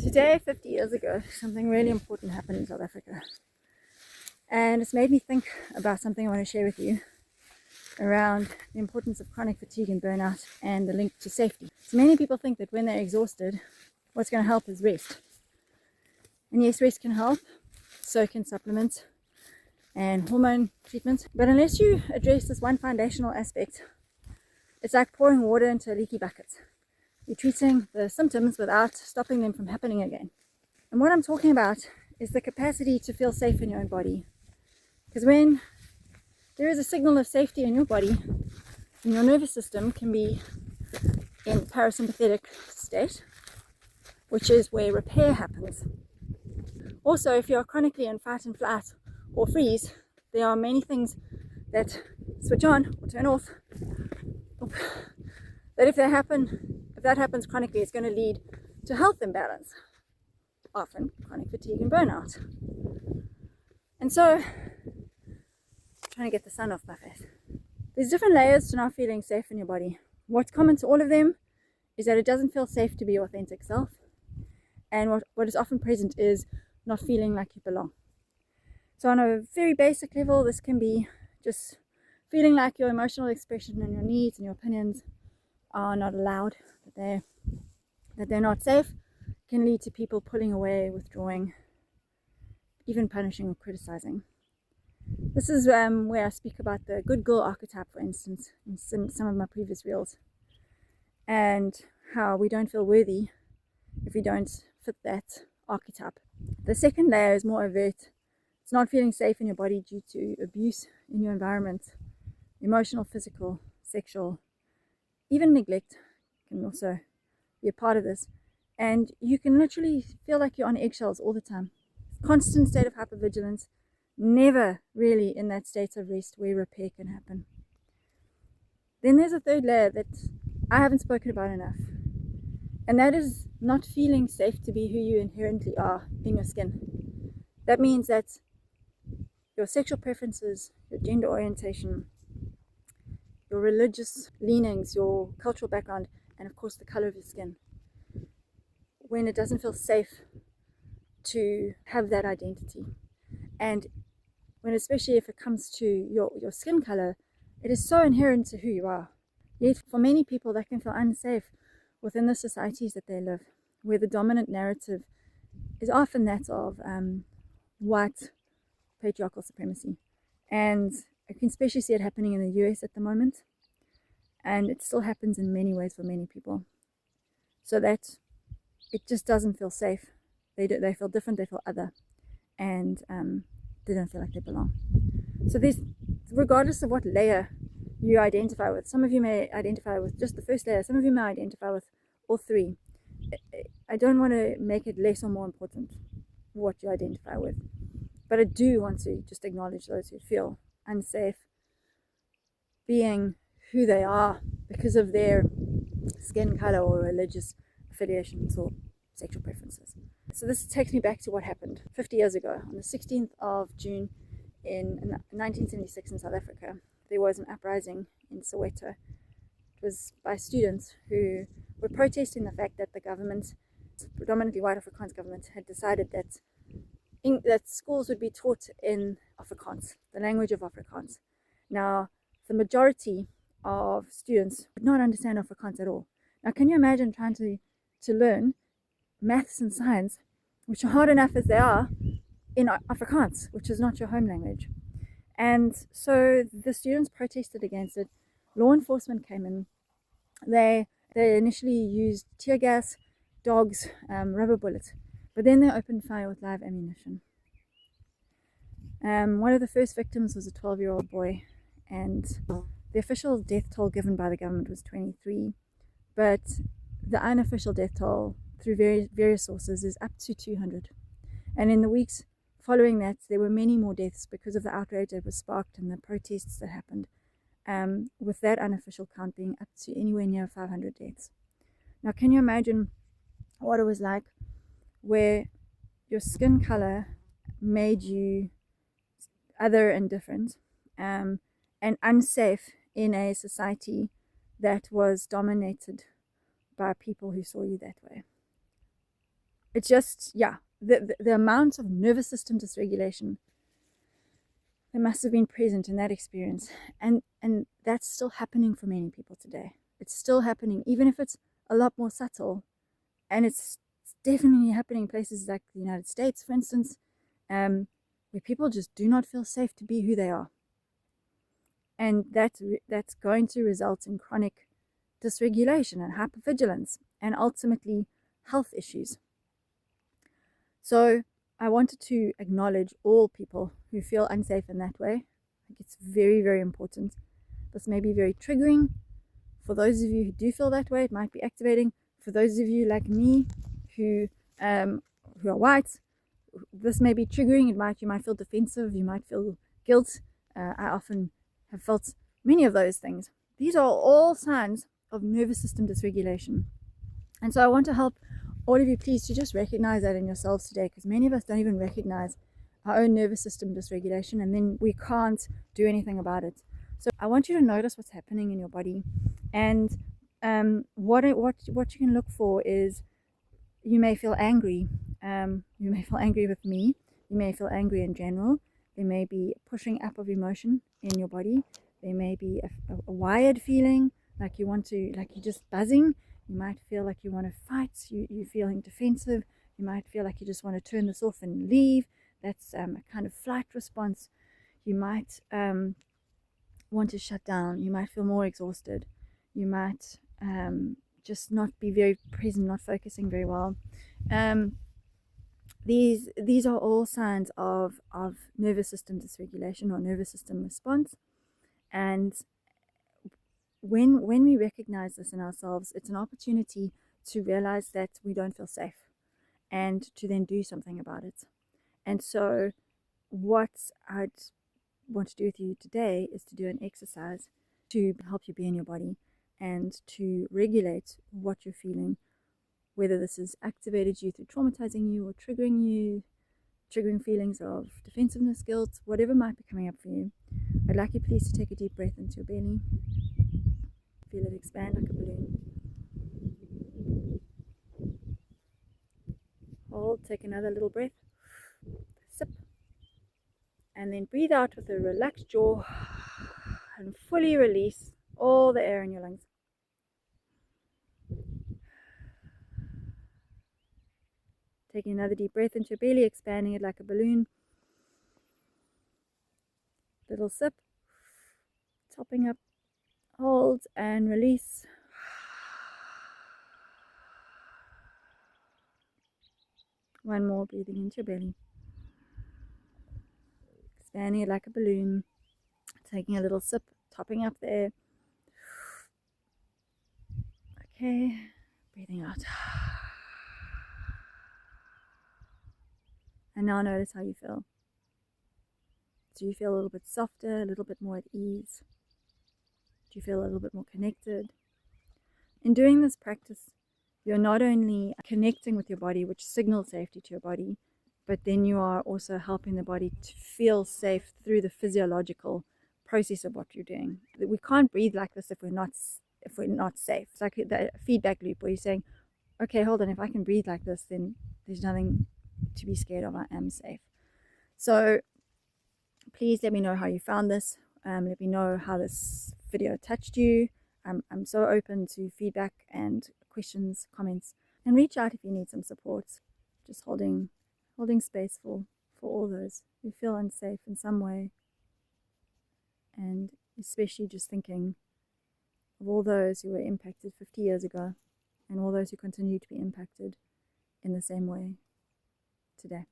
Today, 50 years ago, something really important happened in South Africa. And it's made me think about something I want to share with you around the importance of chronic fatigue and burnout and the link to safety. So many people think that when they're exhausted, what's going to help is rest. And yes, rest can help, so can supplements and hormone treatments. But unless you address this one foundational aspect, it's like pouring water into a leaky bucket. You're treating the symptoms without stopping them from happening again. And what I'm talking about is the capacity to feel safe in your own body. Because when there is a signal of safety in your body, and your nervous system can be in parasympathetic state, which is where repair happens. Also, if you are chronically in fight and flight or freeze, there are many things that switch on or turn off. That if that happens chronically, it's going to lead to health imbalance, often chronic fatigue and burnout. And so, trying to get the sun off my face. There's different layers to not feeling safe in your body. What's common to all of them is that it doesn't feel safe to be your authentic self. And what is often present is not feeling like you belong. So on a very basic level, this can be just feeling like your emotional expression and your needs and your opinions are not allowed, that they're not safe, can lead to people pulling away, withdrawing, even punishing or criticizing. This is where I speak about the good girl archetype, for instance, in some of my previous reels, and how we don't feel worthy if we don't fit that archetype. The second layer is more overt. It's not feeling safe in your body due to abuse in your environment, emotional, physical, sexual, even neglect can also be a part of this. And you can literally feel like you're on eggshells all the time. Constant state of hypervigilance, never really in that state of rest where repair can happen. Then there's a third layer that I haven't spoken about enough. And that is not feeling safe to be who you inherently are in your skin. That means that your sexual preferences, your gender orientation, your religious leanings, your cultural background, and of course the color of your skin. When it doesn't feel safe to have that identity. And when, especially if it comes to your skin color, it is so inherent to who you are. Yet for many people that can feel unsafe within the societies that they live, where the dominant narrative is often that of white patriarchal supremacy. And I can especially see it happening in the US at the moment. And it still happens in many ways for many people. So that it just doesn't feel safe. They feel different, they feel other. And they don't feel like they belong. So there's, regardless of what layer you identify with, some of you may identify with just the first layer, some of you may identify with all three. I don't want to make it less or more important what you identify with. But I do want to just acknowledge those who feel unsafe being who they are because of their skin color or religious affiliations or sexual preferences. So this takes me back to what happened 50 years ago. On the 16th of June in 1976 in South Africa, there was an uprising in Soweto. It was by students who were protesting the fact that the government, predominantly white Afrikaans government, had decided that schools would be taught in Afrikaans, the language of Afrikaans. Now, the majority of students would not understand Afrikaans at all. Now, can you imagine trying to learn maths and science, which are hard enough as they are, in Afrikaans, which is not your home language? And so the students protested against it. Law enforcement came in. They initially used tear gas, dogs, rubber bullets, but then they opened fire with live ammunition. One of the first victims was a 12-year-old boy, and the official death toll given by the government was 23, but the unofficial death toll through various sources is up to 200. And in the weeks following that, there were many more deaths because of the outrage that was sparked and the protests that happened, with that unofficial count being up to anywhere near 500 deaths. Now, can you imagine what it was like where your skin color made you other and different, and unsafe in a society that was dominated by people who saw you that way? it's just, yeah, the amount of nervous system dysregulation that must have been present in that experience. And that's still happening for many people today. It's still happening, even if it's a lot more subtle. And it's definitely happening in places like the United States, for instance, where people just do not feel safe to be who they are. And that's going to result in chronic dysregulation and hypervigilance and ultimately health issues. So I wanted to acknowledge all people who feel unsafe in that way. I think it's very, very important. This may be very triggering. For those of you who do feel that way, it might be activating. For those of you like me who are white, this may be triggering. You might feel defensive. You might feel guilt. I often have felt many of those things. These are all signs of nervous system dysregulation. And so I want to help all of you, please, to just recognize that in yourselves today, because many of us don't even recognize our own nervous system dysregulation, and then we can't do anything about it. So I want you to notice what's happening in your body, and what you can look for is, you may feel angry. You may feel angry with me. You may feel angry in general. There may be pushing up of emotion in your body. There may be a wired feeling, like you're just buzzing. You might feel like you want to fight. You're feeling defensive. You might feel like you just want to turn this off and leave. That's a kind of flight response. You might want to shut down. You might feel more exhausted. You might just not be very present, not focusing very well. These are all signs of nervous system dysregulation or nervous system response. And when we recognize this in ourselves, it's an opportunity to realize that we don't feel safe and to then do something about it. And so what I'd want to do with you today is to do an exercise to help you be in your body and to regulate what you're feeling, whether this has activated you through traumatizing you or triggering feelings of defensiveness, guilt, whatever might be coming up for you. I'd like you please to take a deep breath into your belly. Feel it expand like a balloon. Hold, take another little breath. Sip. And then breathe out with a relaxed jaw and fully release all the air in your lungs. Taking another deep breath into your belly, expanding it like a balloon. Little sip. Topping up. Hold and release. One more, breathing into your belly. Expanding it like a balloon. Taking a little sip, topping up the air. Okay, breathing out. And now notice how you feel. Do you feel a little bit softer, a little bit more at ease? Do you feel a little bit more connected? In doing this practice, you're not only connecting with your body, which signals safety to your body, but then you are also helping the body to feel safe through the physiological process of what you're doing. We can't breathe like this if we're not safe. It's like the feedback loop where you're saying, okay, hold on, if I can breathe like this, then there's nothing to be scared of. I am safe. So please let me know how you found this. Let me know how this video touched you. I'm so open to feedback and questions, comments, and reach out if you need some support. Just holding space for all those who feel unsafe in some way, and especially just thinking of all those who were impacted 50 years ago and all those who continue to be impacted in the same way today.